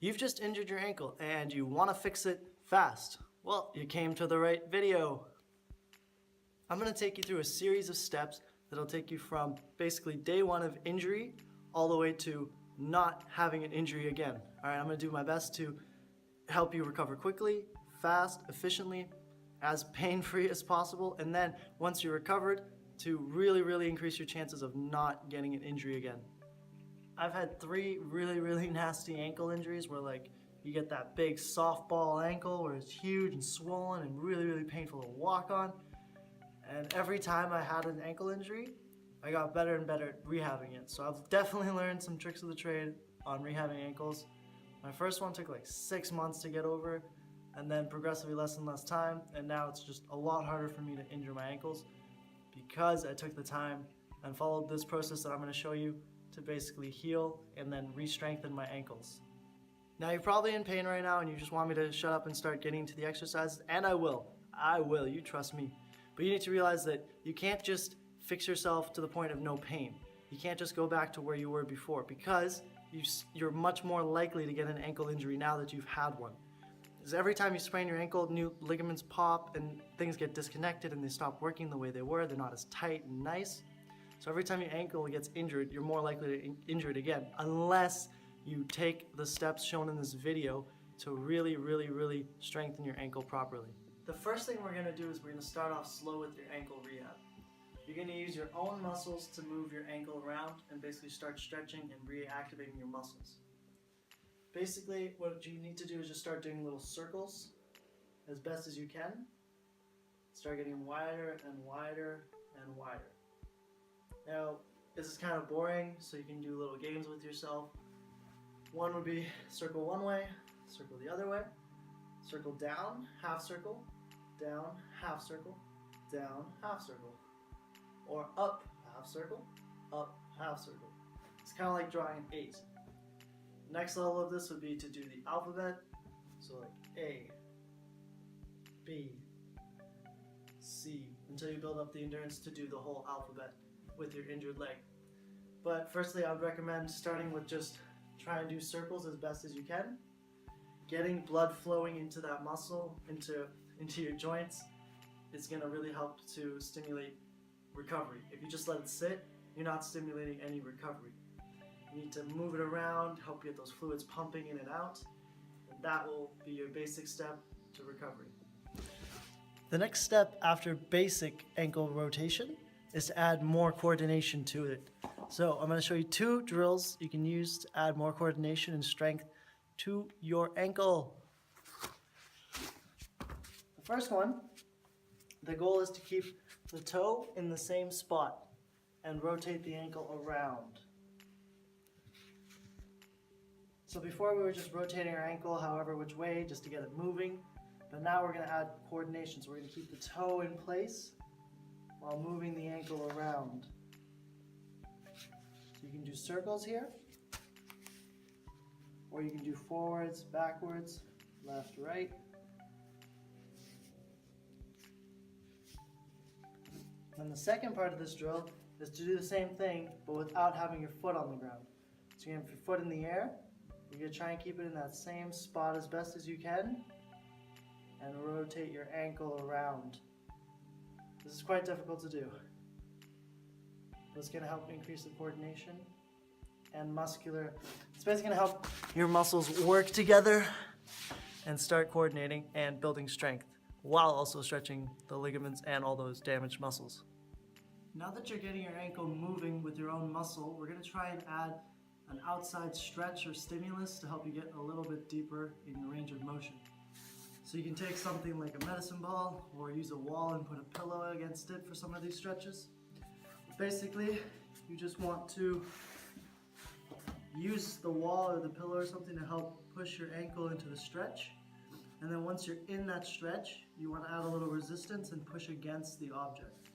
You've just injured your ankle and you want to fix it fast. Well, you came to the right video. I'm going to take you through a series of steps that'll take you from basically day one of injury all the way to not having an injury again. All right, I'm going to do my best to help you recover quickly, fast, efficiently, as pain-free as possible, and then once you're recovered, to really increase your chances of not getting an injury again. I've had 3 really nasty ankle injuries where you get that big softball ankle where it's huge and swollen and really painful to walk on. And every time I had an ankle injury, I got better and better at rehabbing it. So I've definitely learned some tricks of the trade on rehabbing ankles. My first one took like 6 months to get over, and then progressively less and less time, and now it's just a lot harder for me to injure my ankles because I took the time and followed this process that I'm going to show you to basically heal and then re-strengthen my ankles. Now you're probably in pain right now and you just want me to shut up and start getting to the exercises, and I will, you trust me. But you need to realize that you can't just fix yourself to the point of no pain. You can't just go back to where you were before, because you're much more likely to get an ankle injury now that you've had one. Because every time you sprain your ankle, new ligaments pop and things get disconnected and they stop working the way they were. They're not as tight and nice. So every time your ankle gets injured, you're more likely to injure it again, unless you take the steps shown in this video to really strengthen your ankle properly. The first thing we're going to do is we're going to start off slow with your ankle rehab. You're going to use your own muscles to move your ankle around and basically start stretching and reactivating your muscles. Basically, what you need to do is just start doing little circles as best as you can. Start getting wider and wider and wider. Now, this is kind of boring, so you can do little games with yourself. One would be circle one way, circle the other way, circle down, half circle, down, half circle, down, half circle, or up, half circle, up, half circle. It's kind of like drawing an 8. Next level of this would be to do the alphabet, so like A, B, C, until you build up the endurance to do the whole alphabet with your injured leg. But firstly, I would recommend starting with just try and do circles as best as you can. Getting blood flowing into that muscle, into your joints, is going to really help to stimulate recovery. If you just let it sit, you're not stimulating any recovery. You need to move it around, help get those fluids pumping in and out, and that will be your basic step to recovery. The next step after basic ankle rotation is to add more coordination to it. So I'm going to show you 2 drills you can use to add more coordination and strength to your ankle. The first one, the goal is to keep the toe in the same spot and rotate the ankle around. So before we were just rotating our ankle however which way just to get it moving, but now we're going to add coordination. So we're going to keep the toe in place while moving the ankle around. So you can do circles here, or you can do forwards, backwards, left, right. And the second part of this drill is to do the same thing, but without having your foot on the ground. So you have your foot in the air, you're going to try and keep it in that same spot as best as you can, and rotate your ankle around. This is quite difficult to do. But it's going to help increase the coordination and muscular. It's basically going to help your muscles work together and start coordinating and building strength while also stretching the ligaments and all those damaged muscles. Now that you're getting your ankle moving with your own muscle, we're going to try and add an outside stretch or stimulus to help you get a little bit deeper in your range of motion. So you can take something like a medicine ball or use a wall and put a pillow against it for some of these stretches. Basically, you just want to use the wall or the pillow or something to help push your ankle into the stretch. And then once you're in that stretch, you want to add a little resistance and push against the object.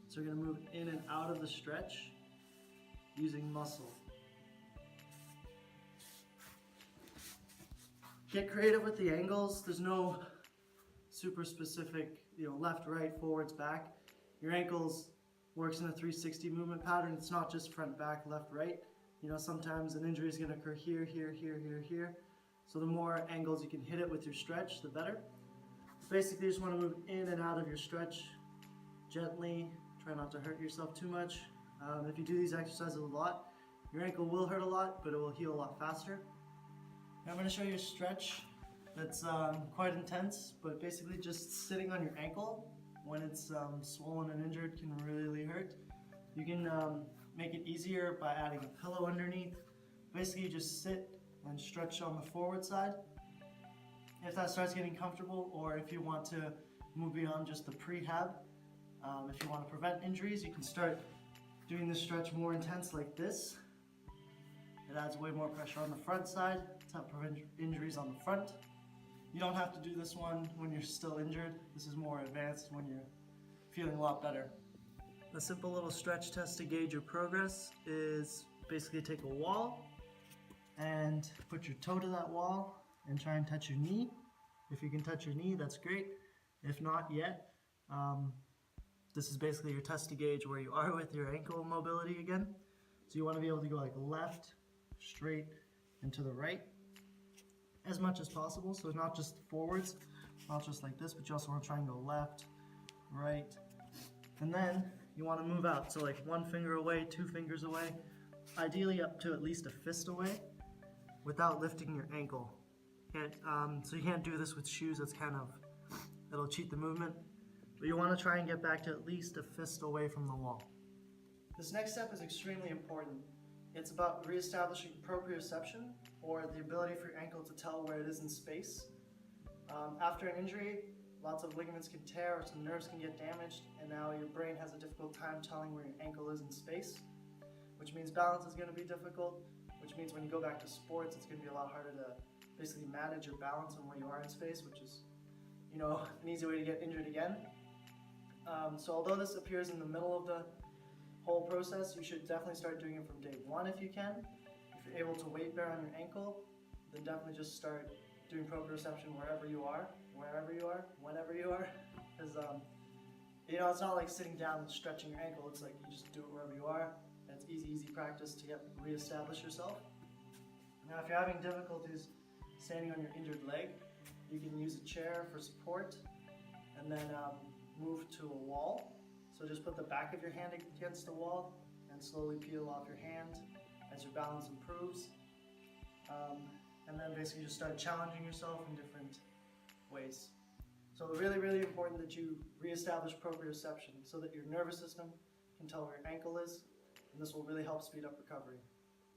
So you're going to move in and out of the stretch using muscle. Get creative with the angles. There's no super specific, left, right, forwards, back. Your ankles works in a 360 movement pattern. It's not just front, back, left, right. Sometimes an injury is going to occur here, here, here, here, here. So the more angles you can hit it with your stretch, the better. Basically, you just want to move in and out of your stretch gently. Try not to hurt yourself too much. If you do these exercises a lot, your ankle will hurt a lot, but it will heal a lot faster. Now I'm going to show you a stretch that's quite intense, but basically just sitting on your ankle when it's swollen and injured can really hurt. You can make it easier by adding a pillow underneath. Basically, you just sit and stretch on the forward side. If that starts getting comfortable, or if you want to move beyond just the prehab, if you want to prevent injuries, you can start doing this stretch more intense like this. It adds way more pressure on the front side to help prevent injuries on the front. You don't have to do this one when you're still injured. This is more advanced when you're feeling a lot better. A simple little stretch test to gauge your progress is basically take a wall and put your toe to that wall and try and touch your knee. If you can touch your knee, that's great. If not yet, this is basically your test to gauge where you are with your ankle mobility again. So you want to be able to go like left, straight, and to the right as much as possible. So not just forwards, not just like this, but you also want to try and go left, right, and then you want to move out. So like 1 finger away, 2 fingers away, ideally up to at least a fist away without lifting your ankle. So you can't do this with shoes. That's it'll cheat the movement. But you want to try and get back to at least a fist away from the wall. This next step is extremely important. It's about reestablishing proprioception, or the ability for your ankle to tell where it is in space. After an injury, lots of ligaments can tear or some nerves can get damaged, and now your brain has a difficult time telling where your ankle is in space, which means balance is going to be difficult, which means when you go back to sports, it's going to be a lot harder to basically manage your balance on where you are in space, which is, an easy way to get injured again. So although this appears in the middle of the whole process, you should definitely start doing it from day 1 if you can. If you're able to weight bear on your ankle, then definitely just start doing proprioception wherever you are, whenever you are. Because it's not like sitting down and stretching your ankle. It's like you just do it wherever you are. And it's easy practice to reestablish yourself. Now, if you're having difficulties standing on your injured leg, you can use a chair for support, and then move to a wall. So just put the back of your hand against the wall and slowly peel off your hand as your balance improves. And then basically just start challenging yourself in different ways. So really important that you reestablish proprioception so that your nervous system can tell where your ankle is, and this will really help speed up recovery.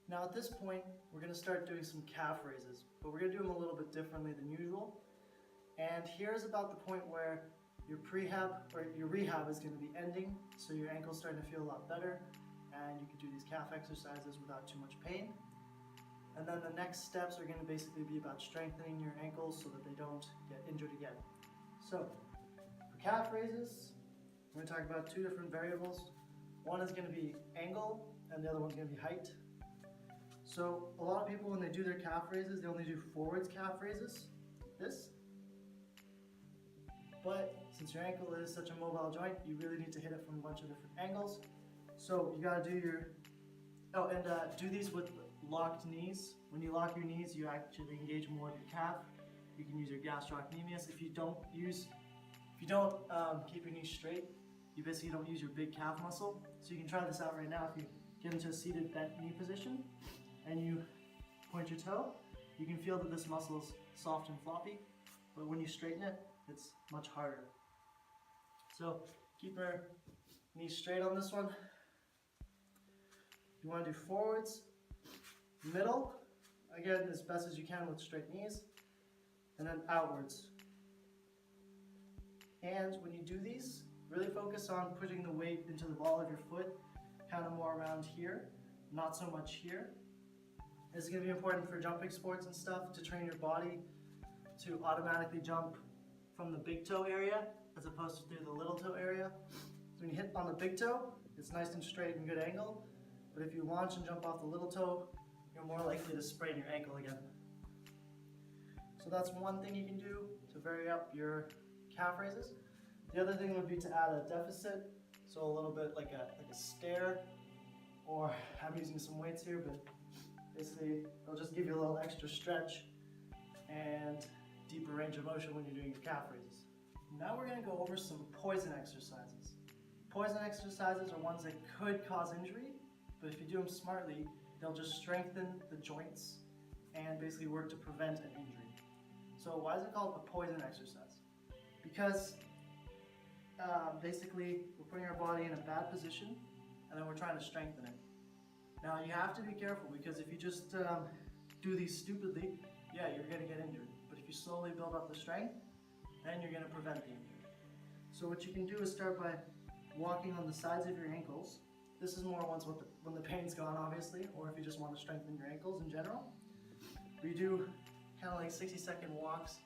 Now at this point, we're going to start doing some calf raises, but we're going to do them a little bit differently than usual. And here's about the point where your rehab is going to be ending, so your ankle's starting to feel a lot better, and you can do these calf exercises without too much pain. And then the next steps are going to basically be about strengthening your ankles so that they don't get injured again. So for calf raises, we're going to talk about 2 different variables. One is going to be angle, and the other one's going to be height. So a lot of people, when they do their calf raises, they only do forwards calf raises, like this. But since your ankle is such a mobile joint, you really need to hit it from a bunch of different angles. So you gotta do do these with locked knees. When you lock your knees, you actually engage more of your calf. You can use your gastrocnemius. If you don't keep your knees straight, you basically don't use your big calf muscle. So you can try this out right now. If you get into a seated bent knee position and you point your toe, you can feel that this muscle is soft and floppy, but when you straighten it, it's much harder. So keep your knees straight on this one. You want to do forwards, middle, again as best as you can with straight knees, and then outwards. And when you do these, really focus on putting the weight into the ball of your foot, kind of more around here, not so much here. This is going to be important for jumping sports and stuff, to train your body to automatically jump from the big toe area as opposed to through the little toe area. So when you hit on the big toe, it's nice and straight and good angle, but if you launch and jump off the little toe, you're more likely to sprain your ankle again. So that's one thing you can do to vary up your calf raises. The other thing would be to add a deficit, so a little bit like a stair, or I'm using some weights here, but basically it'll just give you a little extra stretch and deeper range of motion when you're doing your calf raises. Now we're going to go over some poison exercises. Poison exercises are ones that could cause injury, but if you do them smartly, they'll just strengthen the joints and basically work to prevent an injury. So why is it called a poison exercise? Because basically we're putting our body in a bad position and then we're trying to strengthen it. Now you have to be careful, because if you just do these stupidly, yeah, you're going to get injured. But if you slowly build up the strength, then you're going to prevent the injury. So what you can do is start by walking on the sides of your ankles. This is more once when the pain's gone, obviously, or if you just want to strengthen your ankles in general. We do kind of like 60-second walks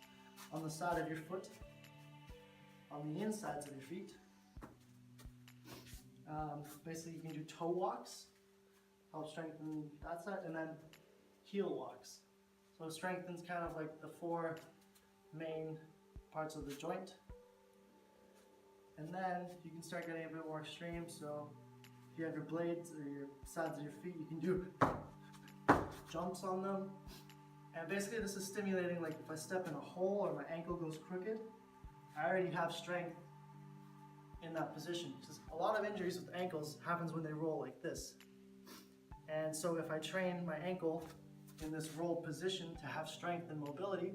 on the side of your foot, on the insides of your feet. Basically, you can do toe walks, help strengthen that side, and then heel walks. So it strengthens kind of like the four main parts of the joint. And then you can start getting a bit more extreme. So if you have your blades or your sides of your feet, you can do jumps on them. And basically this is stimulating, like if I step in a hole or my ankle goes crooked, I already have strength in that position. Because a lot of injuries with ankles happens when they roll like this. And so if I train my ankle in this rolled position to have strength and mobility,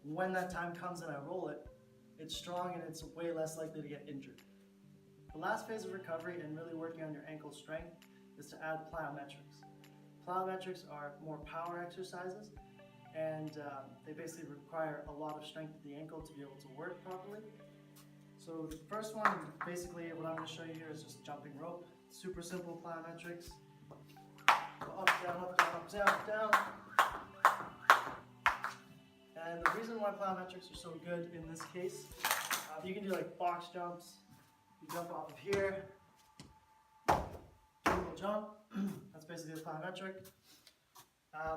when that time comes and I roll it, it's strong and it's way less likely to get injured. The last phase of recovery and really working on your ankle strength is to add plyometrics. Plyometrics are more power exercises, and they basically require a lot of strength of the ankle to be able to work properly. So the first one, basically what I'm going to show you here is just jumping rope. Super simple plyometrics. Go up, down, up, down, up, down, down. And the reason why plyometrics are so good in this case, you can do like box jumps. You jump off of here, single jump. That's basically a plyometric.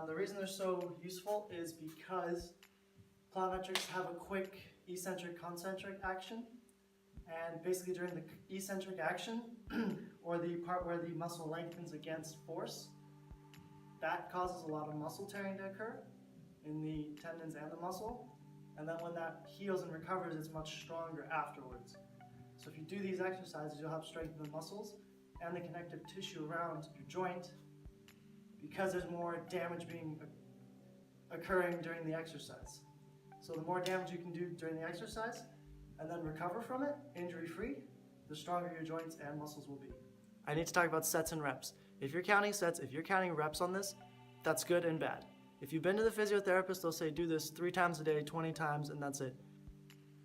The reason they're so useful is because plyometrics have a quick eccentric concentric action, and basically during the eccentric action, or the part where the muscle lengthens against force, that causes a lot of muscle tearing to occur in the tendons and the muscle, and then when that heals and recovers, it's much stronger afterwards. So if you do these exercises, you'll have strength in the muscles and the connective tissue around your joint, because there's more damage occurring during the exercise. So the more damage you can do during the exercise and then recover from it, injury-free, the stronger your joints and muscles will be. I need to talk about sets and reps. If you're counting sets, if you're counting reps on this, that's good and bad. If you've been to the physiotherapist, they'll say do this 3 times a day, 20 times, and that's it.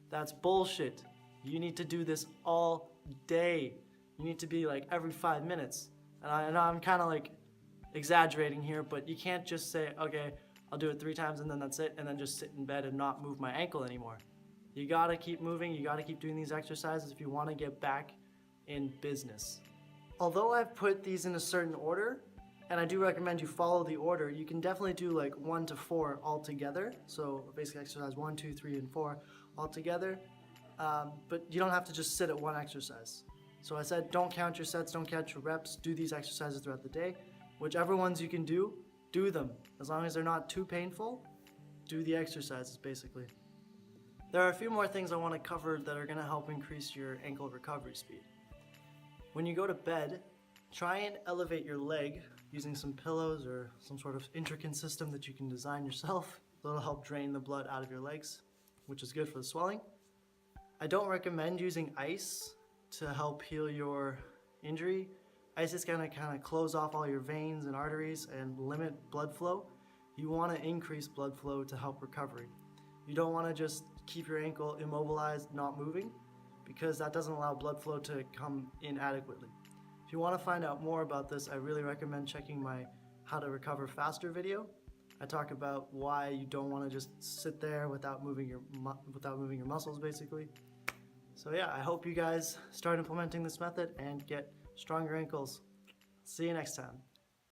That's bullshit. You need to do this all day. You need to be like every 5 minutes. And I know I'm kind of like exaggerating here, but you can't just say, okay, I'll do it 3 times and then that's it, and then just sit in bed and not move my ankle anymore. You gotta keep moving, you gotta keep doing these exercises if you wanna get back in business. Although I've put these in a certain order, and I do recommend you follow the order, you can definitely do like 1 to 4 all together. So basically exercise 1, 2, 3, and 4 all together. But you don't have to just sit at one exercise. So I said don't count your sets, don't count your reps, do these exercises throughout the day. Whichever ones you can do them. As long as they're not too painful, do the exercises basically. There are a few more things I want to cover that are going to help increase your ankle recovery speed. When you go to bed, try and elevate your leg using some pillows or some sort of intricate system that you can design yourself. That'll help drain the blood out of your legs, which is good for the swelling. I don't recommend using ice to help heal your injury. Ice is going to kind of close off all your veins and arteries and limit blood flow. You want to increase blood flow to help recovery. You don't want to just keep your ankle immobilized, not moving, because that doesn't allow blood flow to come in adequately. If you want to find out more about this, I really recommend checking my How to Recover Faster video. I talk about why you don't want to just sit there without moving your muscles basically. So yeah, I hope you guys start implementing this method and get stronger ankles. See you next time.